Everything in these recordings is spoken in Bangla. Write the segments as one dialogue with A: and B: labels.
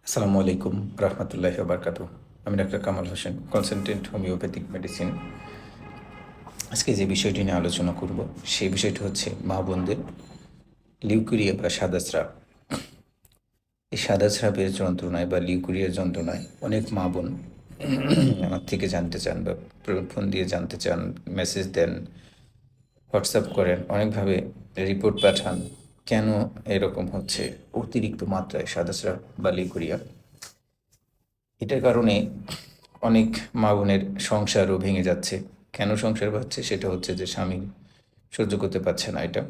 A: আসসালামু আলাইকুম রহমতুল্লাহি বারকাতু। আমি doctor Kamal Hossain, consultant homeopathic medicine. আজকে যে বিষয়টি নিয়ে আলোচনা করব সেই বিষয়টি হচ্ছে মা বোনদের লিউকেরিয়া বা সাদা স্রাব। এই সাদা স্রাবের যন্ত্রণায় বা লিউকেরিয়ার যন্ত্রণায় অনেক মা বোন আমার থেকে জানতে চান বা ফোন দিয়ে জানতে চান, মেসেজ দেন, হোয়াটসঅ্যাপ করেন, অনেকভাবে রিপোর্ট পাঠান। কেন এরকম হচ্ছে? অতিরিক্ত মাত্রায় সাদা স্রাব বা লিউকেরিয়া, এটার কারণে অনেক মা বোনের সংসারও ভেঙে যাচ্ছে। কেন সংসার ভাঙছে? সেটা হচ্ছে যে স্বামী সহ্য করতে পারছে না এটা।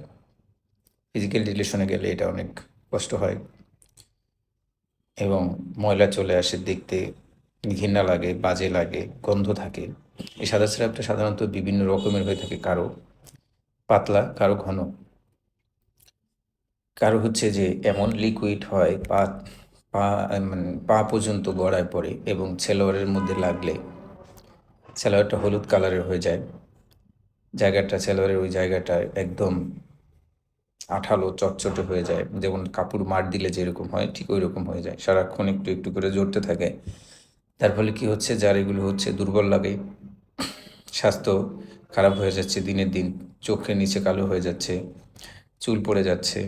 A: ফিজিক্যাল রিলেশনে গেলে এটা অনেক কষ্ট হয় এবং ময়লা চলে আসে, দেখতে ঘৃণা লাগে, বাজে লাগে, গন্ধ থাকে। এই সাদা স্রাবটা সাধারণত বিভিন্ন রকমের হয়ে থাকে, কারো পাতলা, কারো ঘন, কারো হচ্ছে যে এমন লিকুইড হয় পা পা মানে পা পর্যন্ত গড়ায় পড়ে এবং সেলোয়ারের মধ্যে লাগলে সেলোয়ারটা হলুদ কালারের হয়ে যায়। জায়গাটা, সেলোয়ারের ওই জায়গাটা একদম আঠালো চটচটে হয়ে যায়, যেমন কাপড় মার দিলে যেরকম হয় ঠিক ওই রকম হয়ে যায়, সারাক্ষণ একটু একটু করে জ্বরতে থাকে। তার ফলে কি হচ্ছে, যার এগুলো হচ্ছে দুর্বল লাগে, স্বাস্থ্য খারাপ হয়ে যাচ্ছে দিনের দিন, চোখের নিচে কালো হয়ে যাচ্ছে, চুল পড়ে যাচ্ছে,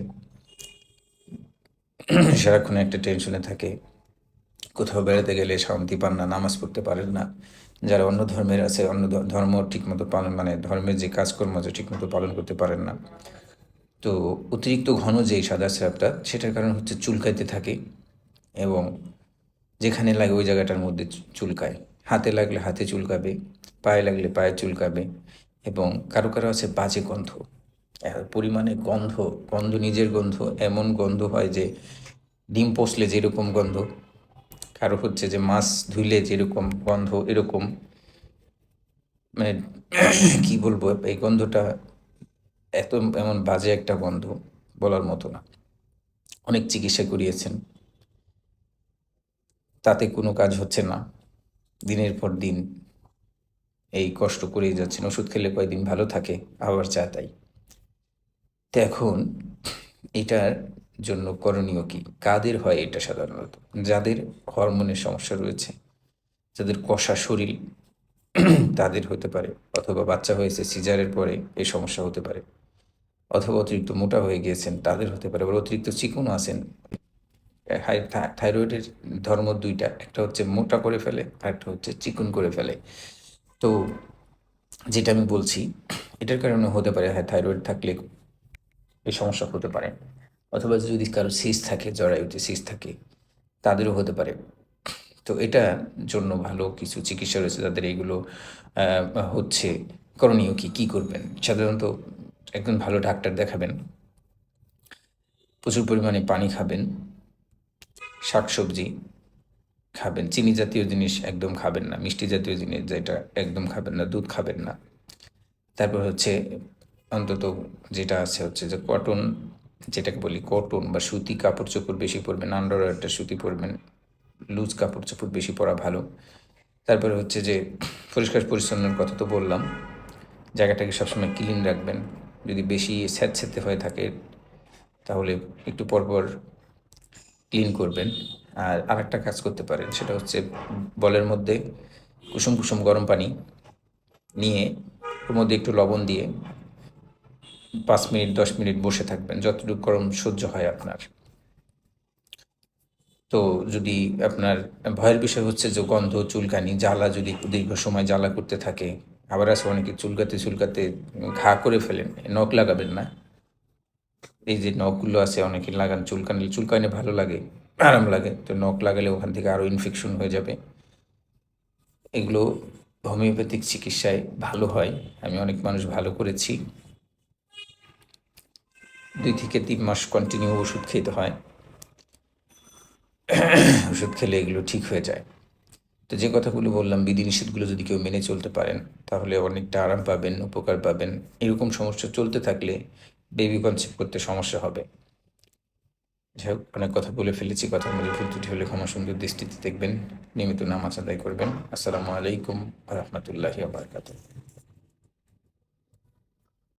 A: সারাক্ষণ একটা টেনশনে থাকে, কোথাও বেড়াতে গেলে শান্তি পান না, নামাজ পড়তে পারেন না। যারা অন্য ধর্মের আছে, অন্য ধর্ম ঠিকমতো পালন, মানে ধর্মের যে কাজকর্ম আছে ঠিকমতো পালন করতে পারেন না। তো অতিরিক্ত ঘন যেই সাদা স্রাবটা, সেটার কারণ হচ্ছে চুলকাইতে থাকে এবং যেখানে লাগে ওই জায়গাটার মধ্যে চুলকায়। হাতে লাগলে হাতে চুলকাবে, পায়ে লাগলে পায়ে চুলকাবে এবং কারো কারো আছে বাজে গন্ধ। পরিমাণে গন্ধ, গন্ধ নিজের গন্ধ, এমন গন্ধ হয় যে ডিম পচলে যেরকম গন্ধ, কারো হচ্ছে যে মাছ ধুইলে যেরকম গন্ধ, এরকম মানে কি বলবো, এই গন্ধটা এত এমন বাজে একটা গন্ধ, বলার মতো না। অনেক চিকিৎসা করিয়েছেন, তাতে কোনো কাজ হচ্ছে না। দিনের পর দিন এই কষ্ট করেই যাচ্ছেন, ওষুধ খেলে কয়েকদিন ভালো থাকে, আবার যা তাই। তো এখন এটার জন্য করণীয় কি? কাদের হয় এটা সাধারণত? যাদের হরমোনের সমস্যা রয়েছে, যাদের কষা শরীর, তাদের হতে পারে, অথবা বাচ্চা হয়েছে সিজারের পরে এই সমস্যা হতে পারে, অথবা অতিরিক্ত মোটা হয়ে গিয়েছেন তাদের হতে পারে, আবার অতিরিক্ত চিকনও আছেন। থাইরয়েডের ধর্ম দুইটা, একটা হচ্ছে মোটা করে ফেলে আর একটা হচ্ছে চিকন করে ফেলে। তো যেটা আমি বলছি, এটার কারণে হতে পারে, হ্যাঁ, থাইরয়েড থাকলে এই সমস্যা হতে পারে, অথবা যদি কারো সিস্ট থাকে, জরায়ুতে সিস্ট থাকে, তাদেরও হতে পারে। তো এটার জন্য ভালো কিছু চিকিৎসা রয়েছে, তাদের এইগুলো হচ্ছে। করণীয় কি, কী করবেন? সাধারণত একজন ভালো ডাক্তার দেখাবেন, প্রচুর পরিমাণে পানি খাবেন, শাকসবজি খাবেন, চিনি জাতীয় জিনিস একদম খাবেন না, মিষ্টি জাতীয় জিনিস যেটা একদম খাবেন না, দুধ খাবেন না। তারপর হচ্ছে অন্তত যেটা আছে হচ্ছে যে কটন, যেটাকে বলি কটন বা সুতি কাপড় চোপড় বেশি পরবেন, আন্ডারওয়্যারটা সুতি পরবেন, লুজ কাপড় চোপড় বেশি পরা ভালো। তারপরে হচ্ছে যে পরিষ্কার পরিচ্ছন্নর কথা তো বললাম, জায়গাটাকে সবসময় ক্লিন রাখবেন। যদি বেশি স্যাঁতসেঁতে হয়ে থাকে তাহলে একটু পরপর ক্লিন করবেন। আর আরেকটা কাজ করতে পারেন, সেটা হচ্ছে বলের মধ্যে কুসুম কুসুম গরম পানি নিয়ে ওর মধ্যে একটু লবণ দিয়ে 5 মিনিট 10 মিনিট বসে থাকবেন, যতটুকু গরম সহ্য হয় আপনার। তো যদি আপনার ভয়ের বিষয় হচ্ছে যে গন্ধ, চুলকানি, জ্বালা, যদি দীর্ঘ সময় জ্বালা করতে থাকে, আবার আছে অনেকে চুলকাতে চুলকাতে ঘা করে ফেলেন, নখ লাগাবেন না। এই যে নখগুলো আছে অনেকে লাগান, চুলকানি, চুলকানি ভালো লাগে, আরাম লাগে, তো নখ লাগালে ওখান থেকে আরও ইনফেকশন হয়ে যাবে। এগুলো হোমিওপ্যাথিক চিকিৎসায় ভালো হয়, আমি অনেক মানুষ ভালো করেছি। 2 থেকে 3 মাস কন্টিনিউ ওষুধ খেতে হয়, ওষুধ খেলে এগুলো ঠিক হয়ে যায়। তো যে কথাগুলো বললাম, বিধিনিষেধগুলো যদি কেউ মেনে চলতে পারেন তাহলে অনেকটা আরাম পাবেন, উপকার পাবেন। এরকম সমস্যা চলতে থাকলে বেবি কনসেপ্ট করতে সমস্যা হবে। যাই হোক, অনেক কথা বলে ফেলেছি, কথার মধ্যে ভুল ত্রুটি হলে ক্ষমা সুন্দর দৃষ্টিতে দেখবেন। নিয়মিত নামাজ আদায় করবেন। আসসালামু আলাইকুম রহমতুল্লাহি বারকাতুহু।